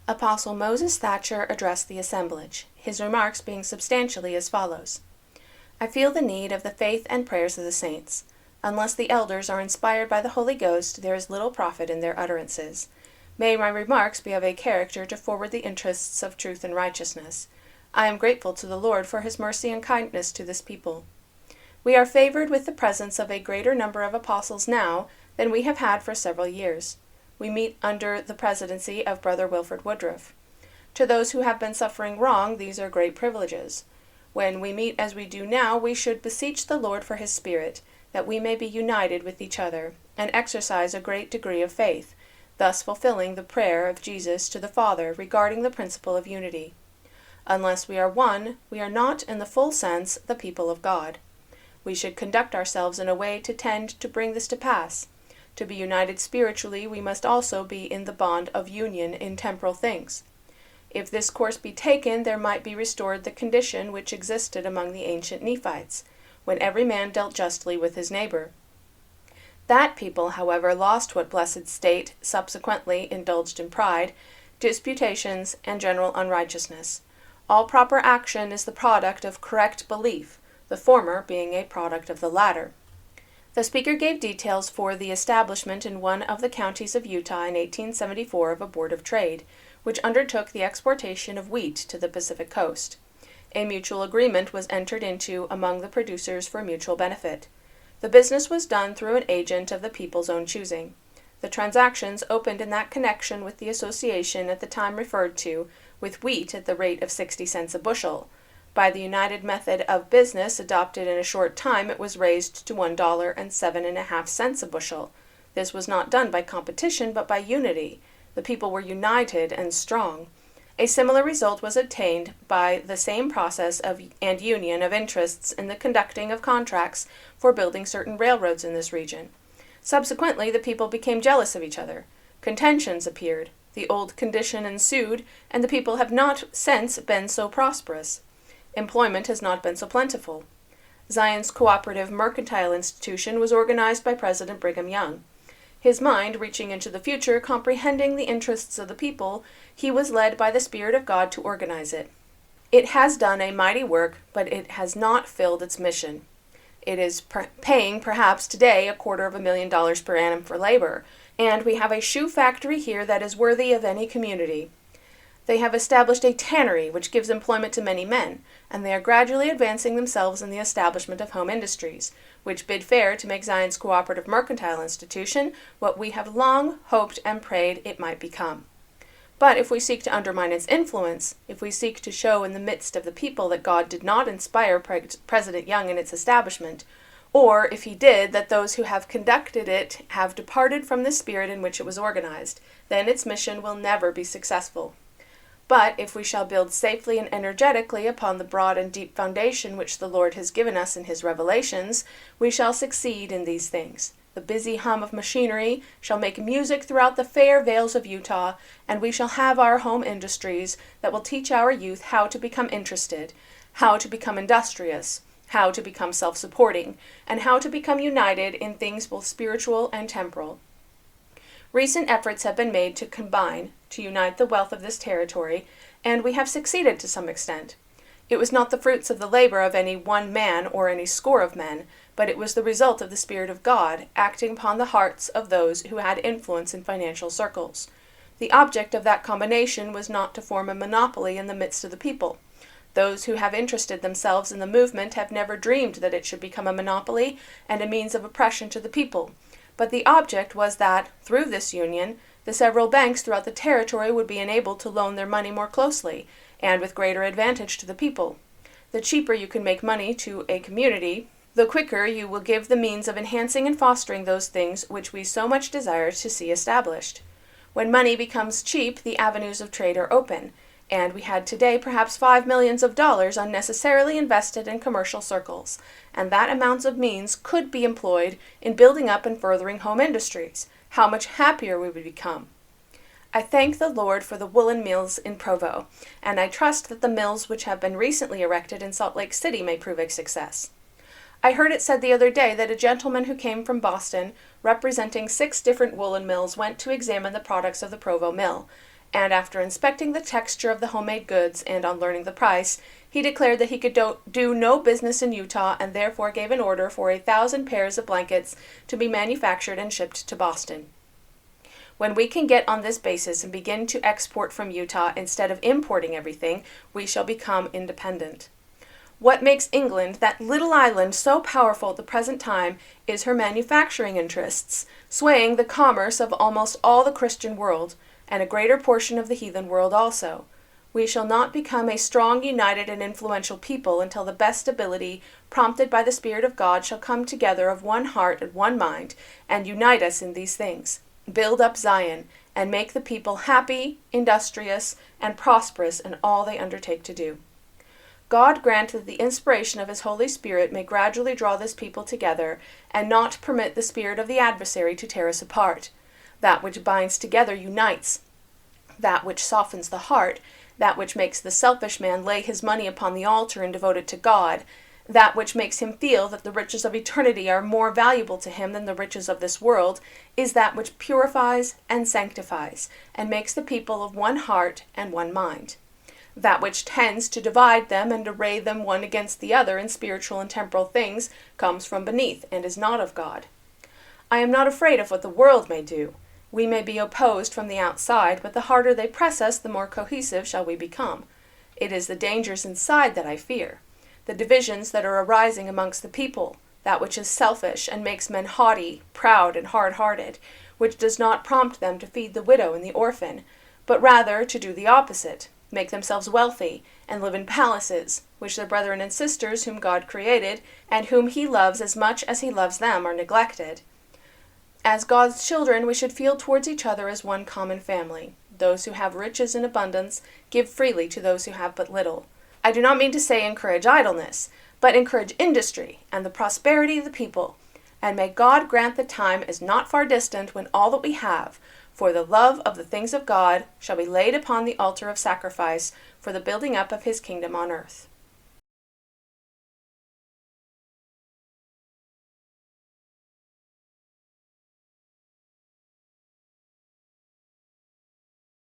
Apostle Moses Thatcher addressed the assemblage, his remarks being substantially as follows. I feel the need of the faith and prayers of the saints. Unless the elders are inspired by the Holy Ghost, there is little profit in their utterances. May my remarks be of a character to forward the interests of truth and righteousness. I am grateful to the Lord for his mercy and kindness to this people. We are favored with the presence of a greater number of apostles now than we have had for several years. We meet under the presidency of Brother Wilford Woodruff. To those who have been suffering wrong, these are great privileges. When we meet as we do now, we should beseech the Lord for his Spirit, that we may be united with each other, and exercise a great degree of faith, thus fulfilling the prayer of Jesus to the Father regarding the principle of unity. Unless we are one, we are not, in the full sense, the people of God. We should conduct ourselves in a way to tend to bring this to pass. To be united spiritually, we must also be in the bond of union in temporal things. If this course be taken, there might be restored the condition which existed among the ancient Nephites, when every man dealt justly with his neighbor. That people, however, lost what blessed state, subsequently indulged in pride, disputations, and general unrighteousness. All proper action is the product of correct belief, the former being a product of the latter. The speaker gave details for the establishment in one of the counties of Utah in 1874 of a Board of Trade, which undertook the exportation of wheat to the Pacific Coast. A mutual agreement was entered into among the producers for mutual benefit. The business was done through an agent of the people's own choosing. The transactions opened in that connection with the association at the time referred to, with wheat at the rate of 60 cents a bushel. By the united method of business adopted in a short time, it was raised to $1.07 a bushel. This was not done by competition, but by unity. The people were united and strong. A similar result was obtained by the same process and union of interests in the conducting of contracts for building certain railroads in this region. Subsequently, the people became jealous of each other. Contentions appeared. The old condition ensued, and the people have not since been so prosperous. Employment has not been so plentiful. Zion's Cooperative Mercantile Institution was organized by President Brigham Young. His mind, reaching into the future, comprehending the interests of the people, he was led by the Spirit of God to organize it. It has done a mighty work, but it has not filled its mission. It is paying perhaps today $250,000 per annum for labor, and we have a shoe factory here that is worthy of any community. They have established a tannery which gives employment to many men, and they are gradually advancing themselves in the establishment of home industries, which bid fair to make Zion's Cooperative Mercantile Institution what we have long hoped and prayed it might become. But if we seek to undermine its influence, if we seek to show in the midst of the people that God did not inspire President Young in its establishment, or if he did, that those who have conducted it have departed from the spirit in which it was organized, then its mission will never be successful. But if we shall build safely and energetically upon the broad and deep foundation which the Lord has given us in his revelations, we shall succeed in these things. The busy hum of machinery shall make music throughout the fair vales of Utah, and we shall have our home industries that will teach our youth how to become interested, how to become industrious, how to become self-supporting, and how to become united in things both spiritual and temporal. Recent efforts have been made to unite the wealth of this territory, and we have succeeded to some extent. It was not the fruits of the labor of any one man or any score of men, but it was the result of the Spirit of God acting upon the hearts of those who had influence in financial circles. The object of that combination was not to form a monopoly in the midst of the people. Those who have interested themselves in the movement have never dreamed that it should become a monopoly and a means of oppression to the people. But the object was that, through this union, the several banks throughout the territory would be enabled to loan their money more closely, and with greater advantage to the people. The cheaper you can make money to a community, the quicker you will give the means of enhancing and fostering those things which we so much desire to see established. When money becomes cheap, the avenues of trade are open, and we had today perhaps $5 million unnecessarily invested in commercial circles, and that amount of means could be employed in building up and furthering home industries. How much happier we would become. I thank the Lord for the woolen mills in Provo, and I trust that the mills which have been recently erected in Salt Lake City may prove a success. I heard it said the other day that a gentleman who came from Boston, representing 6 different woolen mills, went to examine the products of the Provo mill, and after inspecting the texture of the homemade goods and on learning the price, he declared that he could do no business in Utah and therefore gave an order for 1,000 pairs of blankets to be manufactured and shipped to Boston. When we can get on this basis and begin to export from Utah instead of importing everything, we shall become independent. What makes England, that little island, so powerful at the present time is her manufacturing interests, swaying the commerce of almost all the Christian world, and a greater portion of the heathen world also. We shall not become a strong, united, and influential people until the best ability, prompted by the Spirit of God, shall come together of one heart and one mind, and unite us in these things, build up Zion, and make the people happy, industrious, and prosperous in all they undertake to do. God grant that the inspiration of His Holy Spirit may gradually draw this people together, and not permit the spirit of the adversary to tear us apart. That which binds together unites. That which softens the heart, that which makes the selfish man lay his money upon the altar and devote it to God, that which makes him feel that the riches of eternity are more valuable to him than the riches of this world, is that which purifies and sanctifies, and makes the people of one heart and one mind. That which tends to divide them and array them one against the other in spiritual and temporal things comes from beneath and is not of God. I am not afraid of what the world may do. We may be opposed from the outside, but the harder they press us, the more cohesive shall we become. It is the dangers inside that I fear, the divisions that are arising amongst the people, that which is selfish and makes men haughty, proud, and hard-hearted, which does not prompt them to feed the widow and the orphan, but rather to do the opposite, make themselves wealthy, and live in palaces, which their brethren and sisters whom God created, and whom He loves as much as He loves them, are neglected. As God's children, we should feel towards each other as one common family. Those who have riches in abundance give freely to those who have but little. I do not mean to say encourage idleness, but encourage industry and the prosperity of the people. And may God grant the time is not far distant when all that we have, for the love of the things of God, shall be laid upon the altar of sacrifice for the building up of His kingdom on earth.